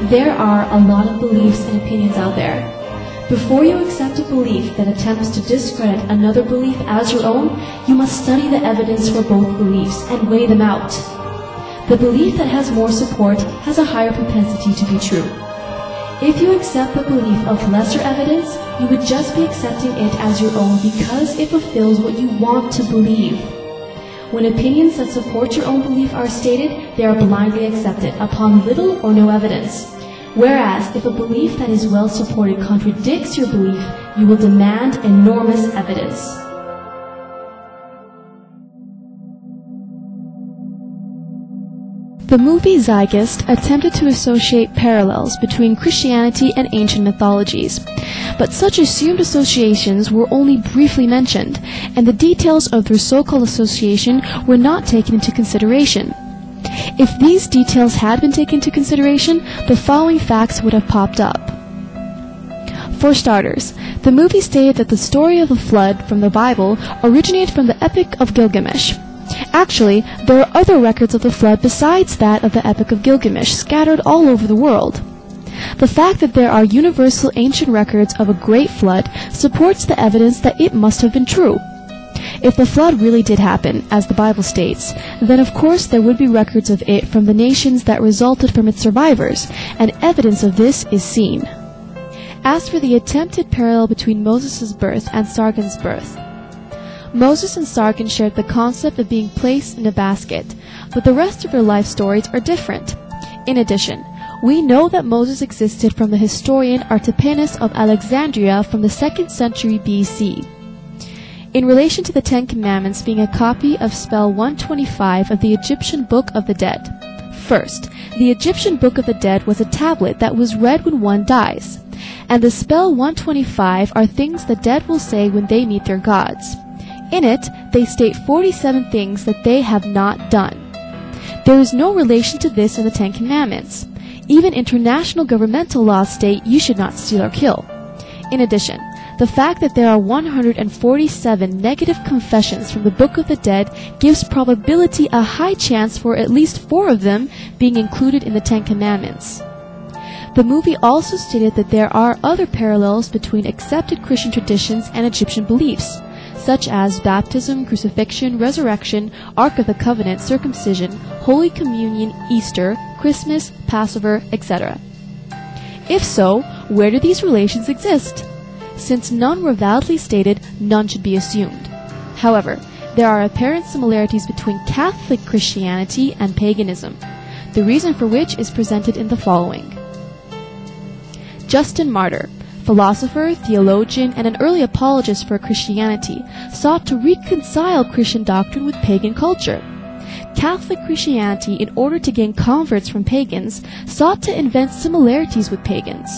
There are a lot of beliefs and opinions out there. Before you accept a belief that attempts to discredit another belief as your own, you must study the evidence for both beliefs and weigh them out. The belief that has more support has a higher propensity to be true. If you accept the belief of lesser evidence, you would just be accepting it as your own because it fulfills what you want to believe. When opinions that support your own belief are stated, they are blindly accepted upon little or no evidence. Whereas, if a belief that is well supported contradicts your belief, you will demand enormous evidence. The movie Zeitgeist attempted to associate parallels between Christianity and ancient mythologies, but such assumed associations were only briefly mentioned, and the details of their so-called association were not taken into consideration. If these details had been taken into consideration, the following facts would have popped up. For starters, the movie stated that the story of the flood from the Bible originated from the Epic of Gilgamesh. Actually, there are other records of the flood besides that of the Epic of Gilgamesh scattered all over the world. The fact that there are universal ancient records of a great flood supports the evidence that it must have been true. If the flood really did happen, as the Bible states, then of course there would be records of it from the nations that resulted from its survivors, and evidence of this is seen. As for the attempted parallel between Moses' birth and Sargon's birth, Moses and Sargon shared the concept of being placed in a basket, but the rest of their life stories are different. In addition, we know that Moses existed from the historian Artapanus of Alexandria from the 2nd century BC. In relation to the Ten Commandments being a copy of spell 125 of the Egyptian Book of the Dead. First, the Egyptian Book of the Dead was a tablet that was read when one dies, and the spell 125 are things the dead will say when they meet their gods. In it, they state 47 things that they have not done. There is no relation to this in the Ten Commandments. Even international governmental laws state you should not steal or kill. In addition, the fact that there are 147 negative confessions from the Book of the Dead gives probability a high chance for at least 4 of them being included in the Ten Commandments. The movie also stated that there are other parallels between accepted Christian traditions and Egyptian beliefs, such as baptism, crucifixion, resurrection, Ark of the Covenant, circumcision, Holy Communion, Easter, Christmas, Passover, etc. If so, where do these relations exist? Since none were validly stated, none should be assumed. However, there are apparent similarities between Catholic Christianity and paganism, the reason for which is presented in the following. Justin Martyr, philosopher, theologian, and an early apologist for Christianity, sought to reconcile Christian doctrine with pagan culture. Catholic Christianity, in order to gain converts from pagans, sought to invent similarities with pagans.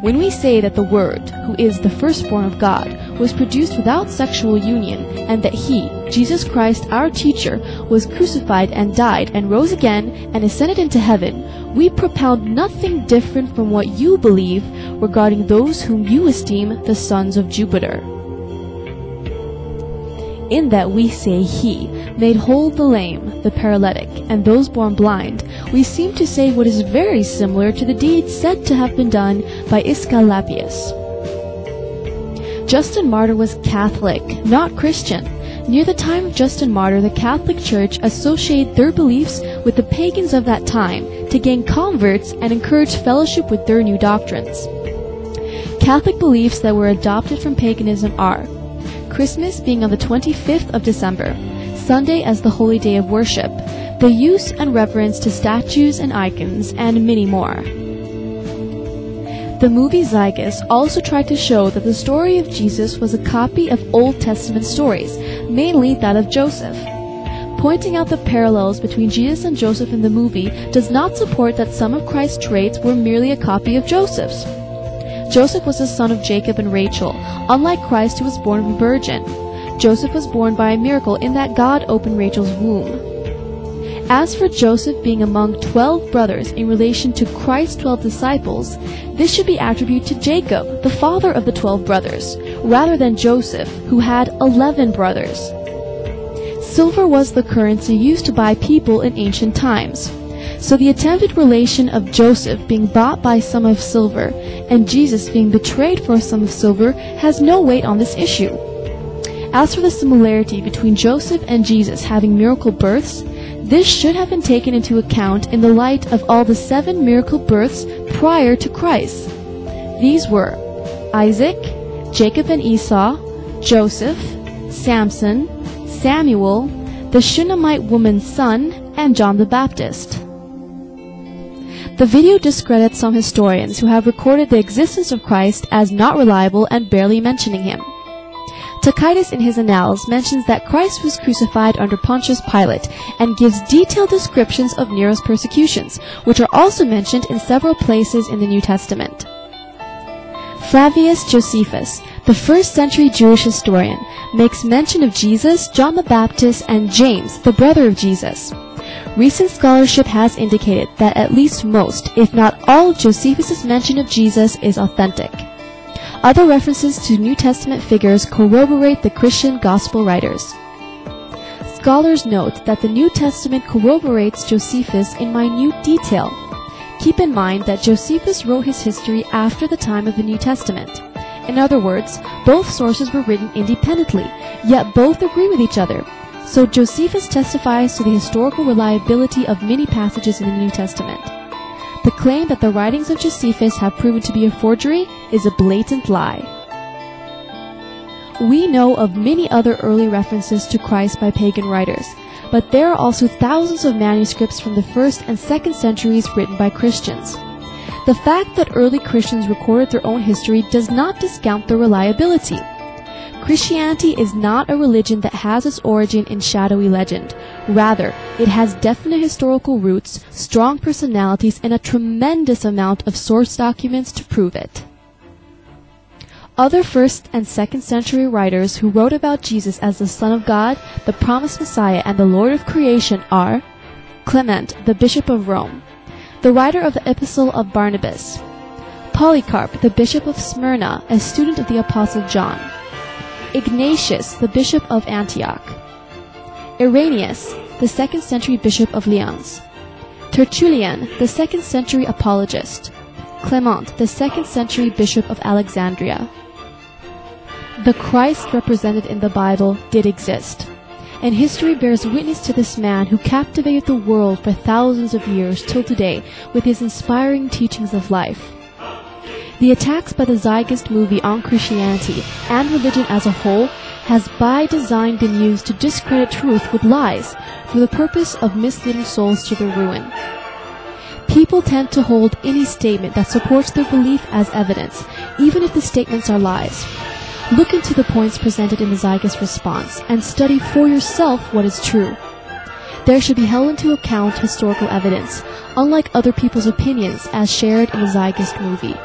When we say that the Word, who is the firstborn of God, was produced without sexual union, and that He, Jesus Christ, our teacher, was crucified and died and rose again and ascended into heaven, we propound nothing different from what you believe regarding those whom you esteem the sons of Jupiter. In that we say He made whole the lame, the paralytic, and those born blind, we seem to say what is very similar to the deeds said to have been done by Aesculapius. Justin Martyr was Catholic, not Christian. Near the time of Justin Martyr, the Catholic Church associated their beliefs with the pagans of that time to gain converts and encourage fellowship with their new doctrines. Catholic beliefs that were adopted from paganism are Christmas being on the 25th of December, Sunday as the holy day of worship, the use and reverence to statues and icons, and many more. The movie Zeitgeist also tried to show that the story of Jesus was a copy of Old Testament stories, mainly that of Joseph. Pointing out the parallels between Jesus and Joseph in the movie does not support that some of Christ's traits were merely a copy of Joseph's. Joseph was the son of Jacob and Rachel, unlike Christ who was born of a virgin. Joseph was born by a miracle in that God opened Rachel's womb. As for Joseph being among 12 brothers in relation to Christ's 12 disciples, this should be attributed to Jacob, the father of the 12 brothers, rather than Joseph, who had 11 brothers. Silver was the currency used to buy people in ancient times. So the attempted relation of Joseph being bought by a sum of silver and Jesus being betrayed for a sum of silver has no weight on this issue. As for the similarity between Joseph and Jesus having miracle births, this should have been taken into account in the light of all the 7 miracle births prior to Christ. These were Isaac, Jacob and Esau, Joseph, Samson, Samuel, the Shunammite woman's son, and John the Baptist. The video discredits some historians who have recorded the existence of Christ as not reliable and barely mentioning him. Tacitus in his Annals mentions that Christ was crucified under Pontius Pilate and gives detailed descriptions of Nero's persecutions, which are also mentioned in several places in the New Testament. Flavius Josephus, the 1st century Jewish historian, makes mention of Jesus, John the Baptist, and James, the brother of Jesus. Recent scholarship has indicated that at least most, if not all, of Josephus' mention of Jesus is authentic. Other references to New Testament figures corroborate the Christian gospel writers. Scholars note that the New Testament corroborates Josephus in minute detail. Keep in mind that Josephus wrote his history after the time of the New Testament. In other words, both sources were written independently, yet both agree with each other. So Josephus testifies to the historical reliability of many passages in the New Testament. The claim that the writings of Josephus have proven to be a forgery is a blatant lie. We know of many other early references to Christ by pagan writers, but there are also thousands of manuscripts from the 1st and 2nd centuries written by Christians. The fact that early Christians recorded their own history does not discount their reliability. Christianity is not a religion that has its origin in shadowy legend. Rather, it has definite historical roots, strong personalities, and a tremendous amount of source documents to prove it. Other 1st and 2nd century writers who wrote about Jesus as the Son of God, the promised Messiah, and the Lord of creation are Clement, the Bishop of Rome, the writer of the Epistle of Barnabas; Polycarp, the Bishop of Smyrna, a student of the Apostle John; Ignatius, the Bishop of Antioch; Irenaeus, the 2nd century Bishop of Lyons; Tertullian, the 2nd century apologist; Clement, the 2nd century Bishop of Alexandria. The Christ represented in the Bible did exist, and history bears witness to this man who captivated the world for thousands of years till today with his inspiring teachings of life. The attacks by the Zeitgeist movie on Christianity and religion as a whole has by design been used to discredit truth with lies for the purpose of misleading souls to their ruin. People tend to hold any statement that supports their belief as evidence, even if the statements are lies. Look into the points presented in the Zeitgeist response and study for yourself what is true. There should be held into account historical evidence, unlike other people's opinions as shared in the Zeitgeist movie.